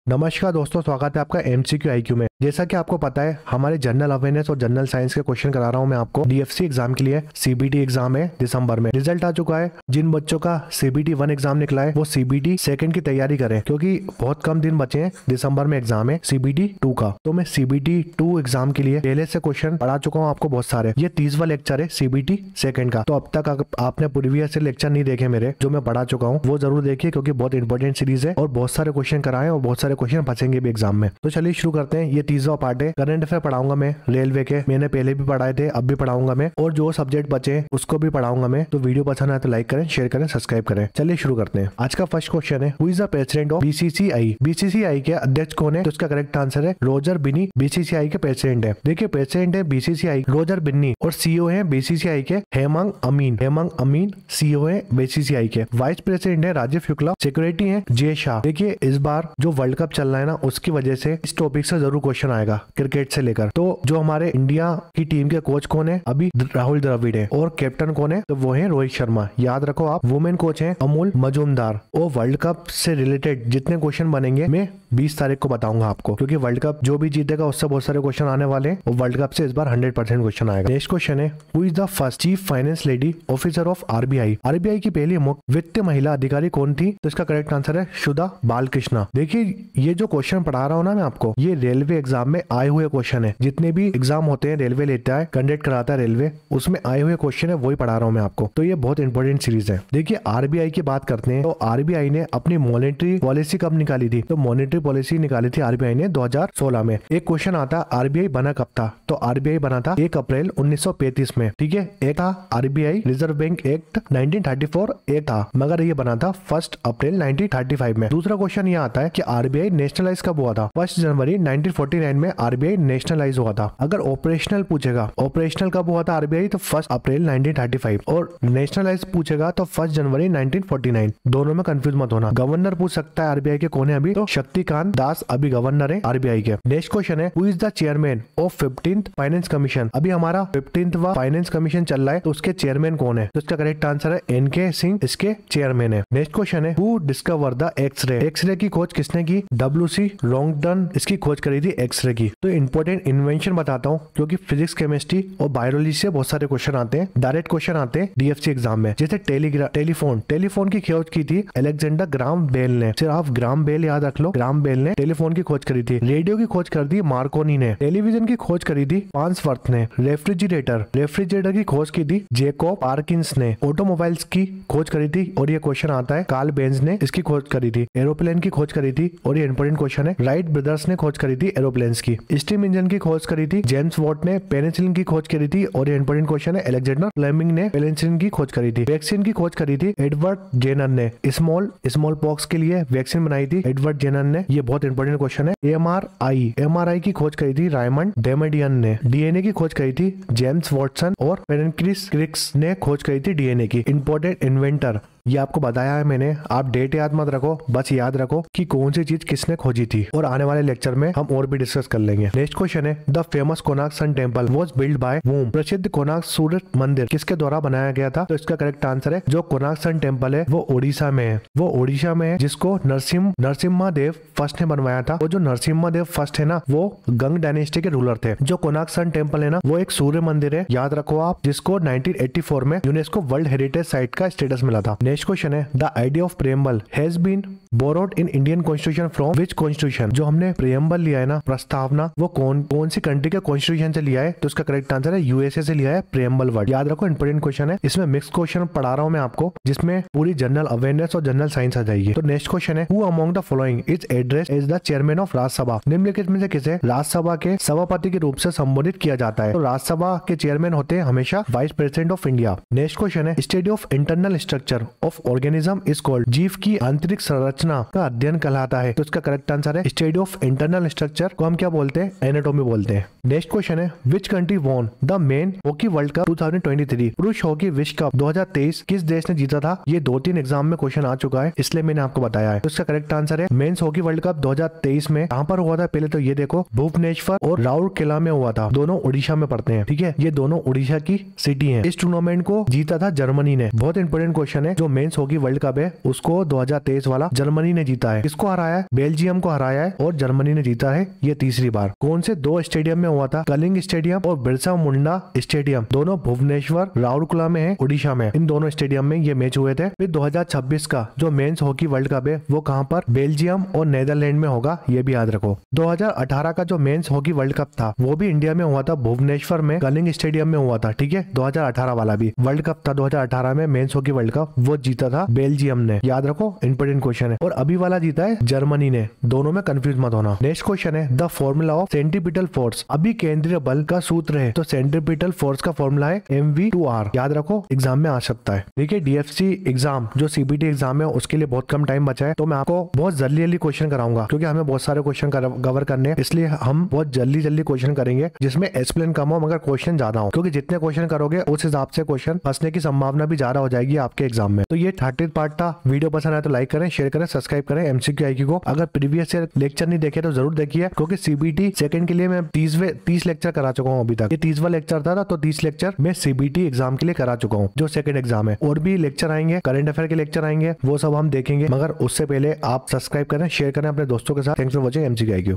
नमस्कार दोस्तों, स्वागत है आपका एमसीक्यू आईक्यू में। जैसा कि आपको पता है, हमारे जनरल अवेयरनेस और जनरल साइंस के क्वेश्चन करा रहा हूं मैं आपको। डीएफसी एग्जाम के लिए सीबीटी एग्जाम है दिसंबर में, रिजल्ट आ चुका है। जिन बच्चों का सीबीटी 1 एग्जाम निकला है वो सीबीटी 2 की तैयारी करें, क्योंकि बहुत कम दिन बचे हैं, दिसंबर में एग्जाम है सीबीटी 2 का। तो मैं सीबीटी 2 एग्जाम के लिए पहले से क्वेश्चन पढ़ा चुका हूँ आपको बहुत सारे। ये 30वां लेक्चर है सीबीटी 2 का। तो अब तक आपने प्रीवियस से लेक्चर नहीं देखे मेरे, जो मैं पढ़ा चुका हूँ, वो जरूर देखिए, क्योंकि बहुत इंपॉर्टेंट सीरीज है और बहुत सारे क्वेश्चन कराए और बहुत सारे क्वेश्चन बचेंगे भी एग्जाम में। तो चलिए शुरू करते हैं। ये 30वां पार्ट है। करंट अफेयर पढ़ाऊंगा मैं रेलवे के, मैंने पहले भी पढ़ाए थे, अब भी पढ़ाऊंगा मैं, और जो सब्जेक्ट बचे उसको भी पढ़ाऊंगा मैं। तो वीडियो पसंद आए तो लाइक करें, शेयर करें, सब्सक्राइब करें। चलिए शुरू करते हैं। आज का फर्स्ट क्वेश्चन है, who is the president of BCCI? BCCI के अध्यक्ष कौन है? तो इसका करेक्ट आंसर है रोजर बिन्नी। बीसीसीआई के प्रेसिडेंट है। देखिए, प्रेसिडेंट है बीसीसीआई रोजर बिन्नी और सीईओ है बीसीसीआई के हेमंग अमीन। हेमंग अमीन सीईओ है बीसीसीआई के। वाइस प्रेसिडेंट है राजीव शुक्ला। सिक्योरिटी है जय शाह। देखिए, इस बार जो वर्ल्ड कप चल रहा है ना, उसकी वजह से इस टॉपिक से जरूर क्वेश्चन आएगा, क्रिकेट से लेकर। तो जो हमारे इंडिया की टीम के कोच कौन है? अभी राहुल द्रविड़ है। और कैप्टन कौन है? तो वो है रोहित शर्मा। याद रखो आप। वुमेन कोच है अमूल मजूमदार। और वर्ल्ड कप से रिलेटेड जितने क्वेश्चन बनेंगे मैं 20 तारीख को बताऊंगा आपको, क्योंकि वर्ल्ड कप जो भी जीतेगा उससे बहुत सारे क्वेश्चन आने वाले हैं और वर्ल्ड कप से इस बार 100% क्वेश्चन आएगा। नेक्स्ट क्वेश्चन है, who is the first chief finance lady officer of RBI? RBI की पहली मुख्य वित्त महिला अधिकारी कौन थी? तो इसका करेक्ट आंसर है सुधा बालकृष्णा। देखिए, ये जो क्वेश्चन पढ़ा रहा हूँ ना मैं आपको, ये रेलवे एग्जाम में आए हुए क्वेश्चन है। जितने भी एग्जाम होते हैं रेलवे लेता है, कंडक्ट कराता है रेलवे, उसमें आए हुए क्वेश्चन है, वही पढ़ा रहा हूँ मैं आपको। तो ये बहुत इंपॉर्टेंट सीरीज है। देखिए, आरबीआई की बात करते हैं तो आरबीआई ने अपनी मॉनेटरी पॉलिसी कब निकाली थी? तो मॉनेटरी पॉलिसी निकाली थी आरबीआई ने 2016 में। एक क्वेश्चन आता, आरबीआई बना कब था? तो आरबीआई बना था 1 अप्रैल 1935 में। ठीक है, एक था आरबीआई रिजर्व बैंक एक्ट 1934 एक था, मगर ये बना था 1 अप्रैल 1935 में। दूसरा क्वेश्चन ये आता है कि आरबीआई नेशनलाइज कब हुआ था? 1 जनवरी 1949 में आरबीआई नेशनलाइज हुआ था। अगर ऑपरेशनल पूछेगा, ऑपरेशनल कब हुआ था आरबीआई? तो 1 अप्रैल 1935। और नेशनलाइज पूछेगा तो 1 जनवरी 1949। दोनों में कंफ्यूज मत होना। गवर्नर पूछ सकता है आरबीआई के, कौन है अभी? तो शक्तिकांत दास अभी गवर्नर है आरबीआई के। नेक्स्ट क्वेश्चन है, who is the chairman of 15th finance commission? अभी हमारा 15वां फाइनेंस कमीशन चल रहा है, तो उसके चेयरमैन कौन है? तो इसका करेक्ट आंसर है एनके सिंह, इसके चेयरमैन है। नेक्स्ट क्वेश्चन है, who discover the X-ray? X-ray की खोज किसने की? डब्ल्यूसी लॉन्गडन इसकी खोज करी थी एक्सरे की। तो इंपॉर्टेंट इन्वेंशन बताता हूँ, क्योंकि फिजिक्स, केमिस्ट्री और बायोलॉजी से बहुत सारे क्वेश्चन आते हैं, डायरेक्ट क्वेश्चन आते हैं डीएफसी एग्जाम में। जैसे टेलीफोन की खोज की थी अलेक्जेंडर ग्राम बेल ने। सिर्फ आप ग्राम बेल याद रख लो, ग्राम बेल ने टेलीफोन की खोज करी थी। रेडियो की खोज कर दी मार्कोनी ने। टेलीविजन की खोज करी थी पांसवर्थ ने। रेफ्रिजरेटर की खोज की थी जेकोब पार्किंस ने। ऑटोमोबाइल्स की खोज करी थी, और ये क्वेश्चन आता है, कार्ल बेंज ने इसकी खोज करी थी। एरोप्लेन की खोज करी थी, और ये इंपॉर्टेंट क्वेश्चन है, राइट ब्रदर्स ने खोज करी थी एरोप्लेन्स की। स्टीम इंजन की खोज करी थी जेम्स वॉट ने। पेनिसिलिन की खोज करी थी, और ये इंपॉर्टेंट क्वेश्चन है, अलेक्जेंडर फ्लेमिंग ने पेनिसिलिन की खोज करी थी। वैक्सीन की खोज करी थी एडवर्ड जेनर ने। स्मॉल पॉक्स के लिए वैक्सीन बनाई थी एडवर्ड जेनर ने। ये बहुत इंपॉर्टेंट क्वेश्चन है। एमआरआई की खोज करी थी रायमंड डेमेडियन ने। डीएनए की खोज करी थी जेम्स वॉटसन, और पेरेंक्रिस क्रिक्स ने खोज करी थी डीएनए की। इंपॉर्टेंट इन्वेंटर, ये आपको बताया है मैंने, आप डेट याद मत रखो, बस याद रखो कि कौन सी चीज किसने खोजी थी, और आने वाले लेक्चर में हम और भी डिस्कस कर लेंगे। नेक्स्ट क्वेश्चन है, the famous Konark sun temple was build by whom? प्रसिद्ध कोणार्क सूर्य मंदिर किसके द्वारा बनाया गया था? तो इसका करेक्ट आंसर है, जो कोणार्क सन टेम्पल है वो ओडिशा में है। जिसको नरसिम्हा देव फर्स्ट ने बनवाया था। और जो नरसिम्हा देव फर्स्ट है ना, वो गंग डायनेस्टी के रूलर थे। जो कोणार्क सन टेम्पल है ना, वो एक सूर्य मंदिर है, याद रखो आप, जिसको 1984 में यूनेस्को वर्ल्ड हेरिटेज साइट का स्टेटस मिला था। नेक्स्ट क्वेश्चन है, the idea of preamble has been borrowed in Indian constitution from which constitution? जो हमने प्रेम्बल लिया है ना, प्रस्तावना, वो कौन सी कंट्री के कॉन्स्टिट्यूशन से लिया है? तो इसका करेक्ट आंसर है यूएसए से लिया है प्रेम्बल वर्ड। याद रखो, इंपॉर्टेंट क्वेश्चन है। इसमें मिक्स क्वेश्चन पढ़ा रहा हूं मैं आपको, जिसमें पूरी जनरल अवेयरनेस और जनरल साइंस आ जाएगी। तो नेक्स्ट क्वेश्चन है, who among the following is address as the chairman of Rajya Sabha? निम्नलिखित में से किसे राज्यसभा के सभापति के रूप से संबोधित किया जाता है? तो राज्यसभा के चेयरमैन होते हैं हमेशा vice president of India. Next question है, study of internal structure of organism is called? जीव की आंतरिक संरचना का अध्ययन कहलाता है। तो इसका करेक्ट आंसर है, स्टडी ऑफ इंटरनल स्ट्रक्चर को हम क्या बोलते हैं? एनाटॉमी बोलते हैं। नेक्स्ट क्वेश्चन है, which country won the main hockey world cup 2023? पुरुष हॉकी विश्व कप 2023 किस देश ने जीता था? ये 2-3 एग्जाम में क्वेश्चन आ चुका है, इसलिए मैंने आपको बताया है। तो इसका करेक्ट आंसर है, मेंस हॉकी वर्ल्ड कप 2023 में कहां पर हुआ था? पहले तो ये देखो, भुवनेश्वर और राउरकेला में हुआ था। दोनों उड़ीसा में पड़ते हैं। ठीक है, ये दोनों उड़ीसा की सिटी है। इस टूर्नामेंट को जीता था जर्मनी ने। बहुत इंपॉर्टेंट क्वेश्चन है, जो मेंस हॉकी वर्ल्ड कप है उसको 2023 वाला जर्मनी ने जीता है। किसको हराया है? बेल्जियम को हराया है और जर्मनी ने जीता है ये तीसरी बार। कौन से दो स्टेडियम में हुआ था? कलिंग स्टेडियम और बिरसा मुंडा स्टेडियम, दोनों भुवनेश्वर राउरकेला में है, उड़ीसा में। इन दोनों स्टेडियम में ये मैच हुए थे। फिर 2026 का जो मेंस हॉकी वर्ल्ड कप है वो कहां पर? बेल्जियम और नेदरलैंड में होगा, ये भी याद रखो। 2018 का जो मेंस हॉकी वर्ल्ड कप था वो भी इंडिया में हुआ था, भुवनेश्वर में कलिंग स्टेडियम में हुआ था। ठीक है, 2018 वाला भी वर्ल्ड कप था। 2018 में मेंस हॉकी वर्ल्ड कप वो जीता था बेल्जियम ने, याद रखो, इंपोर्टेंट क्वेश्चन है। और अभी वाला जीता है जर्मनी ने, दोनों में कंफ्यूज मत होना। नेक्स्ट क्वेश्चन है the formula of centripetal force. अभी केंद्रीय बल का सूत्र है तो सेंट्रीपिटल फोर्स का फॉर्मूला है mv/r, याद रखो, एग्जाम में आ सकता है। देखिए डीएफसी एग्जाम जो सीबीटी एग्जाम है उसके लिए बहुत कम टाइम बचा है, तो मैं आपको बहुत जल्दी क्वेश्चन कराऊंगा क्योंकि हमें बहुत सारे क्वेश्चन कवर करने हैं, इसलिए हम बहुत जल्दी क्वेश्चन करेंगे जिसमें एक्सप्लेन कम हो मगर क्वेश्चन ज्यादा हो, क्योंकि जितने क्वेश्चन करोगे उस हिसाब से क्वेश्चन फंसने की संभावना भी ज्यादा हो जाएगी आपके एग्जाम में। तो ये 30 पार्ट था। वीडियो पसंद आए तो लाइक करें, शेयर करें, सब्सक्राइब करें एमसीक्यू आईक्यू को। अगर प्रीवियस ईयर लेक्चर नहीं देखे तो जरूर देखिए, क्योंकि सीबीटी सेकंड के लिए मैं 30 लेक्चर करा चुका हूँ अभी तक। ये 30वां लेक्चर था तो 30 लेक्चर मैं सीबीटी एग्जाम के लिए करा चुका हूँ, जो सेकंड एग्जाम है। और भी लेक्चर आएंगे, करंट अफेयर के लेक्चर आएंगे, वो सब हम देखेंगे, मगर उससे पहले आप सब्सक्राइब करें, शेयर करें अपने दोस्तों के साथ। Thanks for watching MCQ IQ.